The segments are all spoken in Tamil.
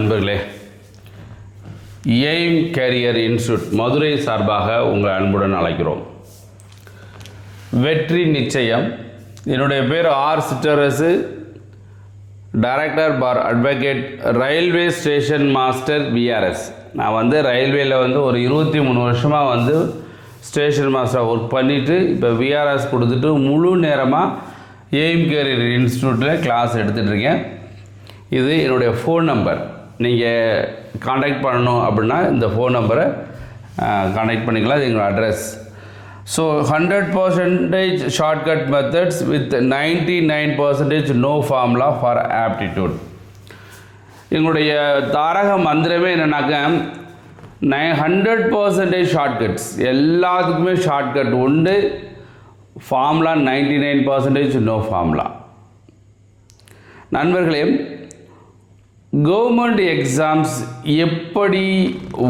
நண்பர்களே, எய்ம் கேரியர் இன்ஸ்டியூட் மதுரை சார்பாக உங்களை அன்புடன் அழைக்கிறோம். வெற்றி நிச்சயம். என்னுடைய பேர் R Chitrarasu, director bar advocate, railway station master VRS. நான் ரயில்வேயில் ஒரு 23 வருஷமாக ஸ்டேஷன் மாஸ்டராக ஒர்க் பண்ணிவிட்டு இப்போ விஆர்எஸ் கொடுத்துட்டு முழு நேரமாக எய்ம் கேரியர் இன்ஸ்டியூட்டில் கிளாஸ் எடுத்துகிட்ருக்கேன். இது என்னுடைய ஃபோன் நம்பர். நீங்கள் காண்டாக்ட் பண்ணணும் அப்படின்னா இந்த ஃபோன் நம்பரை காண்டாக்ட் பண்ணிக்கலாம். இது எங்களோட address. So 100% shortcut methods with 99% no formula for aptitude. எங்களுடைய தாரக மந்திரமே என்னென்னாக்க 100% ஷார்ட்கட்ஸ். எல்லாத்துக்குமே ஷார்ட்கட் உண்டு. Formula 99% no formula. நண்பர்களே, கவர்மெண்ட் எக்ஸாம்ஸ் எப்படி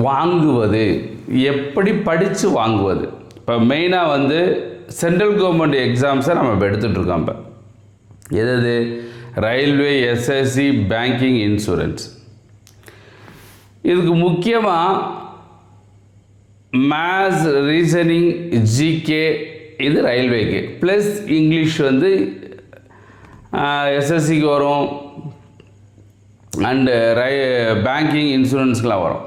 வாங்குவது, எப்படி படித்து வாங்குவது? இப்போ மெயினாக சென்ட்ரல் கவர்மெண்ட் எக்ஸாம்ஸை நம்ம இப்போ எடுத்துகிட்ருக்கோம். இப்போ எது? Railway, SSC, banking, insurance. இதுக்கு முக்கியமாக மேத்ஸ், ரீசனிங், ஜிகே இது ரயில்வேக்கு, ப்ளஸ் இங்கிலீஷ் எஸ்எஸ்சிக்கு வரும், அண்டு பேங்கிங், இன்சூரன்ஸ்க்கெலாம் வரும்.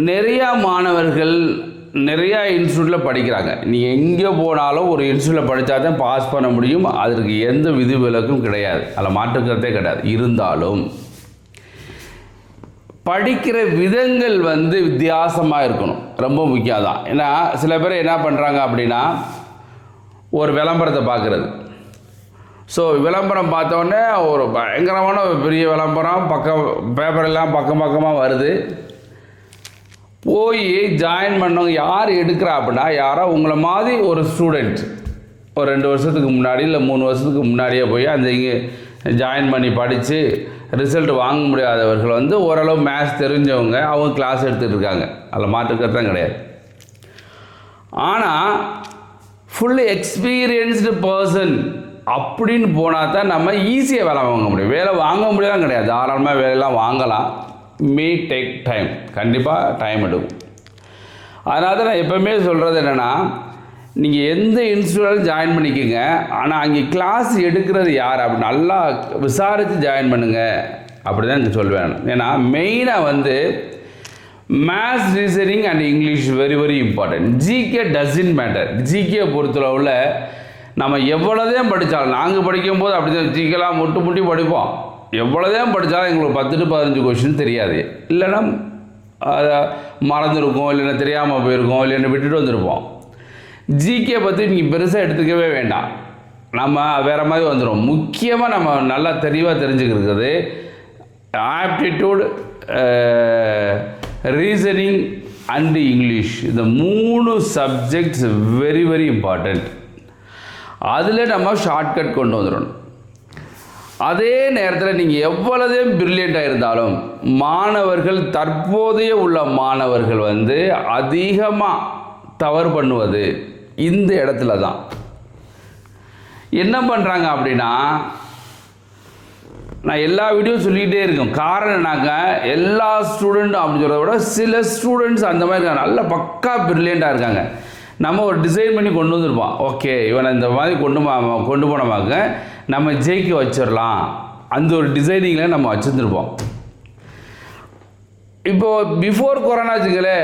நிறையா மாணவர்கள் நிறையா இன்ஸ்டியூட்டில் படிக்கிறாங்க. நீங்கள் எங்கே போனாலும் ஒரு இன்ஸ்டியூட்டில் படித்தா தான் பாஸ் பண்ண முடியும். அதற்கு எந்த விதிவிலக்கும் கிடையாது, அதில் மாற்றுக்கிறதே கிடையாது. இருந்தாலும் படிக்கிற விதங்கள் வித்தியாசமாக இருக்கணும், ரொம்ப முக்கியம் தான். ஏன்னா சில பேர் என்ன பண்ணுறாங்க அப்படின்னா, ஒரு விளம்பரத்தை பார்க்குறது. ஸோ விளம்பரம் பார்த்தோன்னே ஒரு பயங்கரமான பெரிய விளம்பரம், பேப்பரெல்லாம் பக்கமாக வருது. போய் ஜாயின் பண்ணவங்க யார் எடுக்கிறா அப்படின்னா, யாரோ உங்களை மாதிரி ஒரு ஸ்டூடெண்ட் ஒரு 2 வருஷத்துக்கு முன்னாடி இல்லை 3 வருஷத்துக்கு முன்னாடியே போய் அந்த இங்கே ஜாயின் பண்ணி படித்து ரிசல்ட் வாங்க முடியாதவர்கள் ஓரளவு மேத்ஸ் தெரிஞ்சவங்க, அவங்க கிளாஸ் எடுத்துகிட்டு இருக்காங்க. அதில் மாற்றுக்கிறதான் கிடையாது. ஆனால் ஃபுல்லி எக்ஸ்பீரியன்ஸ்டு பர்சன் அப்படின்னு போனால் தான் நம்ம ஈஸியாக வேலை வாங்க முடியும். வேலை வாங்க முடியலாம் கிடையாது, தாராளமாக வேலையெல்லாம் வாங்கலாம். மே டேக் டைம், கண்டிப்பாக டைம் எடுக்கும். அதனால தான் நான் எப்போவுமே சொல்கிறது என்னென்னா, நீங்கள் எந்த இன்ஸ்டியூட்டில் ஜாயின் பண்ணிக்கோங்க, ஆனால் அங்கே கிளாஸ் எடுக்கிறது யார் அப்படி நல்லா விசாரித்து ஜாயின் பண்ணுங்கள் அப்படி தான் எனக்கு சொல்வேன். ஏன்னா மெயினாக maths, reasoning and English very very important. GK doesn't matter. GK பொறுத்தளவில் நம்ம எவ்வளோதான் படித்தாலும், நாங்கள் படிக்கும்போது அப்படி தான் ஜிகேலாம் முட்டி படிப்போம். எவ்வளோதான் படித்தாலும் எங்களுக்கு 10 to 15 கொஷின் தெரியாது. இல்லைன்னா அதை மறந்துருக்கோம், இல்லைன்னா தெரியாமல் போயிருக்கோம், இல்லைன்னா விட்டுட்டு வந்திருப்போம். ஜிகே பற்றி நீங்கள் பெருசாக எடுத்துக்கவே வேண்டாம், நம்ம வேறு மாதிரி வந்துடும். முக்கியமாக நம்ம நல்லா தெளிவாக தெரிஞ்சுக்கிறது ஆப்டிடியூட், ரீசனிங் அண்டு இங்கிலீஷ். இந்த 3 சப்ஜெக்ட்ஸ் வெரி வெரி இம்பார்ட்டண்ட். அதில் நம்ம ஷார்ட்கட் கொண்டு வந்துடணும். அதே நேரத்தில் நீங்கள் எவ்வளதே பிரில்லியண்ட்டாக இருந்தாலும் மாணவர்கள், தற்போதைய உள்ள மாணவர்கள் அதிகமாக தவறு பண்ணுவது இந்த இடத்துல தான். என்ன பண்ணுறாங்க அப்படின்னா, நான் எல்லா வீடியோ சொல்லிக்கிட்டே இருக்கேன். காரணம் என்னாக்க, எல்லா ஸ்டூடெண்ட்டும் அப்படின்னு சொல்கிறத விட சில ஸ்டூடெண்ட்ஸ் அந்த மாதிரி இருக்காங்க, நல்ல பக்கா பிரில்லியண்ட்டாக இருக்காங்க. நம்ம ஒரு டிசைன் பண்ணி கொண்டு வந்துருப்போம். ஓகே, இவனை இந்த மாதிரி கொண்டு போனோமாக்க நம்ம ஜெயிக்க வச்சிடலாம், அந்த ஒரு டிசைனிங்கில் நம்ம வச்சுருந்துருப்போம். இப்போது பிஃபோர் கொரோனா வச்சுக்கலே,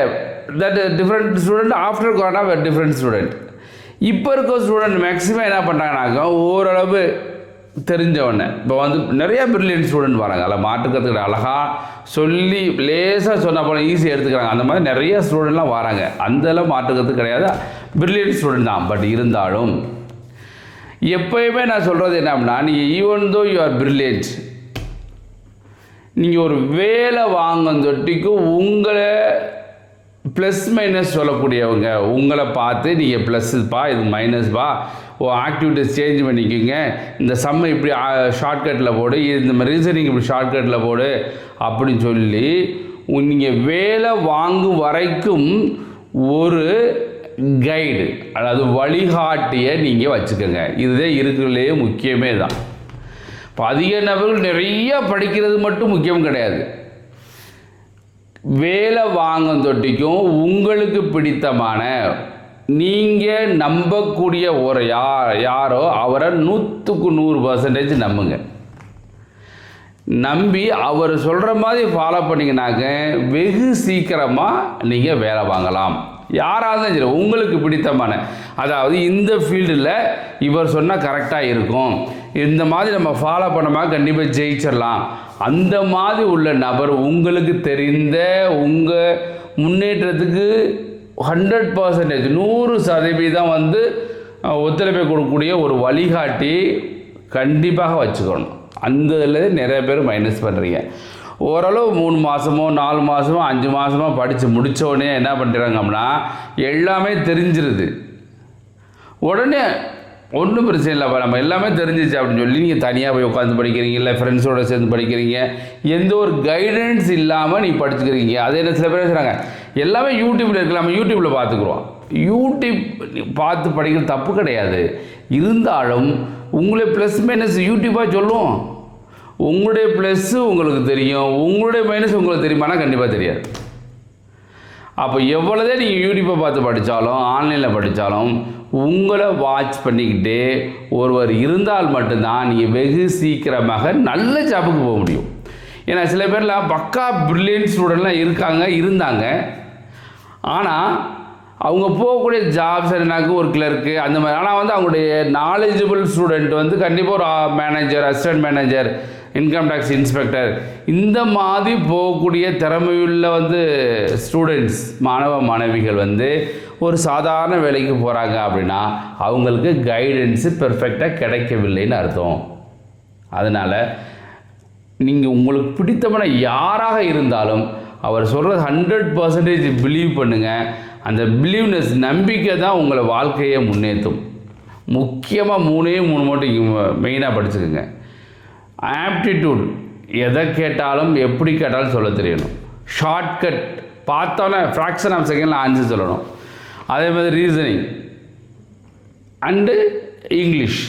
that different student, after corona different student. இப்போ இருக்க ஸ்டூடெண்ட் மேக்ஸிமம் என்ன பண்ணுறாங்கனாக்கா, ஓரளவு தெரிஞ்சவொடனே இப்போ நிறையா பிரில்லியன்ட் ஸ்டூடெண்ட் வராங்க. அதில் மாற்றுக்கிறதுக்கு அழகாக சொல்லி லேசாக சொன்னால் போல ஈஸியாக எடுத்துக்கிறாங்க. அந்த மாதிரி நிறைய ஸ்டூடெண்ட்லாம் வராங்க. அந்தளவு மாற்றுக்கிறதுக்கு கிடையாது, பிரில்லியன்ட் ஸ்டூடெண்ட் தான். பட் இருந்தாலும் எப்போயுமே நான் சொல்கிறது என்ன அப்படின்னா, நீங்கள் even though you are brilliant, நீங்கள் ஒரு வேலை வாங்கும் தொட்டிக்கு உங்களை ப்ளஸ் மைனஸ் சொல்லக்கூடியவங்க உங்களை பார்த்து நீங்கள் ப்ளஸ்ஸுப்பா, இது மைனஸ்பா, ஆக்டிவிட்டிஸ் சேஞ்ச் பண்ணிக்கோங்க, இந்த சம்மை இப்படி ஷார்ட்கட்டில் போடு, இந்த மாதிரி ரீசனிங் இப்படி ஷார்ட்கட்டில் போடு அப்படின்னு சொல்லி நீங்கள் வேலை வாங்கும் வரைக்கும் ஒரு கைடு, அதாவது வழிகாட்டியை நீங்கள் வச்சுக்கோங்க. இதுதான் இருக்கிறதுலேயே முக்கியமே தான். இப்போ அதிக நபர்கள் நிறைய படிக்கிறது மட்டும் முக்கியம் கிடையாது. வேலை வாங்கும் தொட்டிக்கும் உங்களுக்கு பிடித்தமான நீங்கள் நம்பக்கூடிய ஒரு யாரோ அவரை 100% நம்புங்க. நம்பி அவர் சொல்கிற மாதிரி ஃபாலோ பண்ணிங்கனாக்க வெகு சீக்கிரமாக நீங்கள் வேலை வாங்கலாம். யாராக இருந்தாலும் சரி, உங்களுக்கு பிடித்தமான, அதாவது இந்த ஃபீல்டில் இவர் சொன்னால் கரெக்டாக இருக்கும், இந்த மாதிரி நம்ம ஃபாலோ பண்ணோமா கண்டிப்பாக ஜெயிச்சிடலாம், அந்த மாதிரி உள்ள நபர் உங்களுக்கு தெரிந்த உங்கள் முன்னேற்றத்துக்கு 100% 100% ஒத்துழைப்பை கொடுக்கக்கூடிய ஒரு வழிகாட்டி கண்டிப்பாக வச்சுக்கணும். அந்த இதில் நிறைய பேர் மைனஸ் பண்ணுறீங்க. ஓரளவு 3 மாதமோ 4 மாதமோ 5 மாதமோ படித்து முடித்தோடனே என்ன பண்ணுறாங்க அப்படின்னா எல்லாமே தெரிஞ்சிருது. உடனே ஒன்றும் பிரச்சனை இல்லைப்பா, நம்ம எல்லாமே தெரிஞ்சிச்சு அப்படின்னு சொல்லி நீங்கள் தனியாக போய் உட்காந்து படிக்கிறீங்க, இல்லை ஃப்ரெண்ட்ஸோடு சேர்ந்து படிக்கிறீங்க, எந்த ஒரு கைடன்ஸ் இல்லாமல் நீ படிச்சுக்கிறீங்க. அதே என்ன சில பேர் சொல்கிறாங்க எல்லாமே யூடியூப்பில் இருக்குது, நம்ம யூடியூப்பில் பார்த்துக்குறோம். யூடியூப் பார்த்து படிக்கிறது தப்பு கிடையாது. இருந்தாலும் உங்களுடைய ப்ளஸ் மைனஸ் யூடியூப்பாக சொல்லும். உங்களுடைய ப்ளஸ்ஸு உங்களுக்கு தெரியும், உங்களுடைய மைனஸ் உங்களுக்கு தெரியுமானா கண்டிப்பாக தெரியாது. அப்போ எவ்வளோதே நீங்கள் யூடியூப்பை பார்த்து படித்தாலும் ஆன்லைனில் படித்தாலும் உங்களை வாட்ச் பண்ணிக்கிட்டு ஒருவர் இருந்தால் மட்டும்தான் நீங்கள் வெகு சீக்கிரமாக நல்ல ஜாபுக்கு போக முடியும். ஏன்னா சில பேர்லாம் பக்கா பிரில்லியன்ட் ஸ்டூடெண்ட்லாம் இருந்தாங்க. ஆனால் அவங்க போகக்கூடிய ஜாப்ஸ் என்னன்னாக்க ஒரு கிளர்க்கு அந்த மாதிரி. ஆனால் அவங்களுடைய நாலேஜபிள் ஸ்டூடெண்ட் கண்டிப்பாக ஒரு manager, assistant manager, income tax inspector, இந்த மாதிரி போகக்கூடிய திறமையுள்ள ஸ்டூடெண்ட்ஸ், மாணவ மாணவிகள் ஒரு சாதாரண வேலைக்கு போகிறாங்க அப்படின்னா அவங்களுக்கு கைடன்ஸு பெர்ஃபெக்டாக கிடைக்கவில்லைன்னு அர்த்தம். அதனால் நீங்கள் உங்களுக்கு பிடித்தமான யாராக இருந்தாலும் அவர் சொல்கிறது 100% பிலீவ் பண்ணுங்கள். அந்த பிலீவ்னஸ், நம்பிக்கை தான் உங்களை வாழ்க்கையை முன்னேற்றும். முக்கியமாக 3 மட்டும் மெயினாக படிச்சுக்கோங்க. ஆப்டிடியூட், எதை கேட்டாலும் எப்படி கேட்டாலும் சொல்ல தெரியணும். ஷார்ட்கட், பார்த்தோன்னே ஃப்ராக்ஷன் ஆஃப் செகண்டில் ஆன்சர் சொல்லணும். அதே மாதிரி ரீசனிங் அண்டு இங்கிலீஷ்.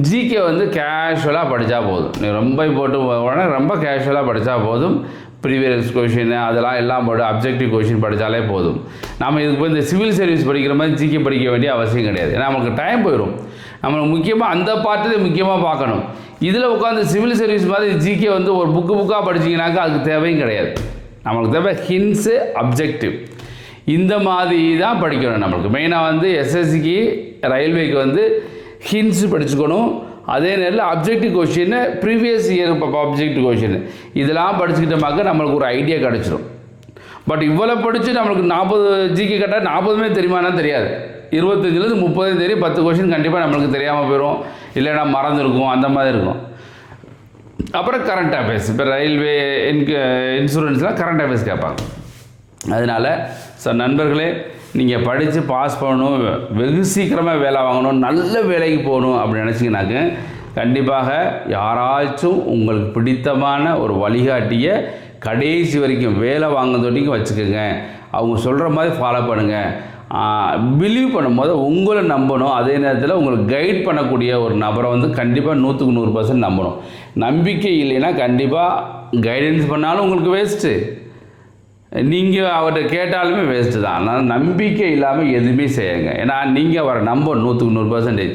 ஜிகே கேஷுவலாக படித்தா போதும். நீ ரொம்ப போட்டு உடனே ரொம்ப கேஷுவலாக படித்தா போதும். ப்ரீவியஸ் கொஷின் அதெல்லாம் எல்லாம் போட்டு அப்ஜெக்டிவ் கொஷின் படித்தாலே போதும். நம்ம இதுக்கு போய் இந்த சிவில் சர்வீஸ் படிக்கிற மாதிரி ஜிகே படிக்க வேண்டிய அவசியம் கிடையாது. ஏன்னா நமக்கு டைம் போயிடும். நம்மளுக்கு முக்கியமாக அந்த பார்ட்டு முக்கியமாக பார்க்கணும். இதில் உட்காந்து சிவில் சர்வீஸ் மாதிரி ஜிகே ஒரு புக்காக படிச்சிங்கனாக்கா அதுக்கு தேவையும் கிடையாது. நம்மளுக்கு தேவை ஹின்ஸு, அப்ஜெக்டிவ், இந்த மாதிரி தான் படிக்கணும். நம்மளுக்கு மெயினாக எஸ்எஸ்சிக்கு, ரயில்வேக்கு ஹின்ஸு படிச்சுக்கணும். அதே நேரத்தில் objective question, previous year objective question, இதெல்லாம் படிச்சுக்கிட்டோமாக்க நம்மளுக்கு ஒரு ஐடியா கிடச்சிடும். பட் இவ்வளோ படித்து நம்மளுக்கு 40 ஜிகே கேட்டால் 40மே தெரியுமானா தெரியாது. 25லேருந்து 30 தெரியும். 10 கொஷின் கண்டிப்பாக நம்மளுக்கு தெரியாமல் போயிடும், இல்லைனா மறந்துருக்கும், அந்த மாதிரி இருக்கும். அப்புறம் கரண்ட் அஃபேர்ஸ், இப்போ ரயில்வே, இன்சூரன்ஸ்லாம் கரண்ட் அஃபேர்ஸ் கேட்பாங்க. அதனால் நண்பர்களே, நீங்கள் படித்து பாஸ் பண்ணணும், வெகு சீக்கிரமாக வேலை வாங்கணும், நல்ல வேலைக்கு போகணும் அப்படின்னு நினச்சிங்கனாக்க கண்டிப்பாக யாராச்சும் உங்களுக்கு பிடித்தமான ஒரு வழிகாட்டியை கடைசி வரைக்கும் வேலை வாங்குறதுக்கு வச்சுக்கோங்க. அவங்க சொல்கிற மாதிரி ஃபாலோ பண்ணுங்கள். பிலீவ் பண்ணும்போது உங்களை நம்பணும். அதே நேரத்தில் உங்களுக்கு கைட் பண்ணக்கூடிய ஒரு நபரை கண்டிப்பாக 100% நம்பணும். நம்பிக்கை இல்லைன்னா கண்டிப்பாக கைடன்ஸ் பண்ணாலும் உங்களுக்கு வேஸ்ட்டு, நீங்கள் அவர்கிட்ட கேட்டாலுமே வேஸ்ட்டு தான். அதனால் நம்பிக்கை இல்லாமல் எதுவுமே செய்யுங்க. ஏன்னா நீங்கள் அவரை நம்பணும் 100%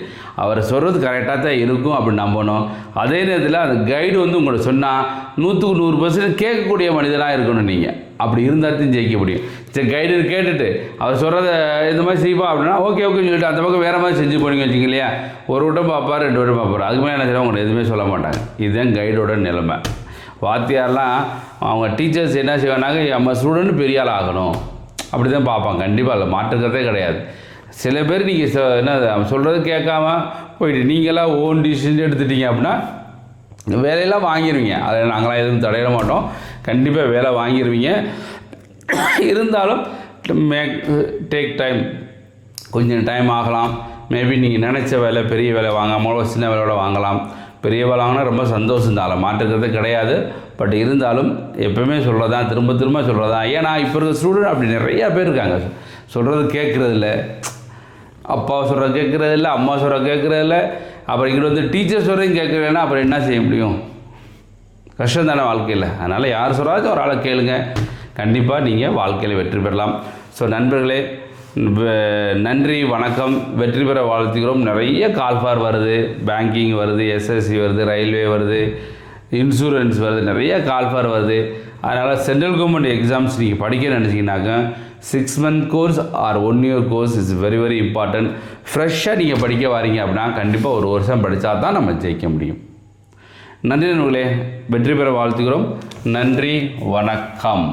அவர் சொல்கிறது கரெக்டாக தான் இருக்கும் அப்படின்னு நம்பணும். அதே நேரத்தில் அந்த கைடு உங்களை சொன்னால் 100% கேட்கக்கூடிய மனிதனாக இருக்கணும். நீங்கள் அப்படி இருந்தால் தான் ஜெயிக்க முடியும். சரி, கைடு கேட்டுட்டு அவர் சொல்கிறத இந்த மாதிரி செய்வா அப்படின்னா ஓகேன்னு சொல்லிட்டு அந்த பக்கம் வேறு மாதிரி செஞ்சு போனீங்க வச்சுங்க இல்லையா, ஒரு வட்டம் பார்ப்பார், 2 வட்டம் பார்ப்பார், அதுக்கு மேலே என்ன செய்வாங்க உங்களை எதுவுமே சொல்ல மாட்டாங்க. இதுதான் கைடோட நிலைமை. வாத்தியாரெலாம் அவங்க டீச்சர்ஸ் என்ன செய்வாங்க, நம்ம ஸ்டூடெண்ட் பெரிய ஆள் ஆகணும் அப்படி தான் பார்ப்பாங்க. கண்டிப்பாக இல்லை, மாற்றுக்கிறதே கிடையாது. சில பேர் நீங்கள் என்ன சொல்கிறது கேட்காம போயிட்டு நீங்களாம் ஓன் டிசிஷன் எடுத்துட்டீங்க அப்படின்னா வேலையெல்லாம் வாங்கிடுவீங்க. அதை நாங்களாம் எதுவும் தடையிட மாட்டோம், கண்டிப்பாக வேலை வாங்கிடுவீங்க. இருந்தாலும் டேக் டைம், கொஞ்சம் டைம் ஆகலாம். மேபி நீங்கள் நினச்ச வேலை, பெரிய வேலை வாங்காமல் சின்ன வேலையோட வாங்கலாம். பெரிய வேலை வாங்கினா ரொம்ப சந்தோஷம் தான், மாற்றுக்கிறதே கிடையாது. பட் இருந்தாலும் எப்போவுமே சொல்கிறதான், திரும்ப சொல்கிறதான். ஏன்னா இப்போ இருக்கிற ஸ்டூடெண்ட் அப்படி நிறையா பேர் இருக்காங்க, சொல்கிறது கேட்குறதில்ல. அப்பா சொல்கிற கேட்குறதில்ல, அம்மா சொல்கிற கேட்குறதில்ல, அப்புறம் இங்கே வந்து டீச்சர் சொல்கிறதையும் கேட்குறேன்னா அப்புறம் என்ன செய்ய முடியும்? கஷ்டம் தானே வாழ்க்கையில். அதனால் யார் சொல்கிறாச்சும் ஒரு ஆளை கேளுங்க, கண்டிப்பாக நீங்கள் வாழ்க்கையில் வெற்றி பெறலாம். ஸோ நண்பர்களே, நன்றி, வணக்கம், வெற்றி பெற வாழ்த்துக்கிறோம். நிறைய கால்ஃபார் வருது, பேங்கிங் வருது, எஸ்எஸ்சி வருது, ரயில்வே வருது, இன்சூரன்ஸ் வருது, நிறைய கால்ஃபார் வருது. அதனால் சென்ட்ரல் கவர்மெண்ட் எக்ஸாம்ஸ் நீங்கள் படிக்க நினச்சிங்கனாக்கா 6 month course or 1 year course is very very important. ஃப்ரெஷ்ஷாக நீங்கள் படிக்க வாரீங்க அப்படின்னா கண்டிப்பாக 1 வருஷம் படித்தா தான் நம்ம ஜெயிக்க முடியும். நன்றி நண்பர்களே, வெற்றி பெற வாழ்த்துக்கிறோம். நன்றி, வணக்கம்.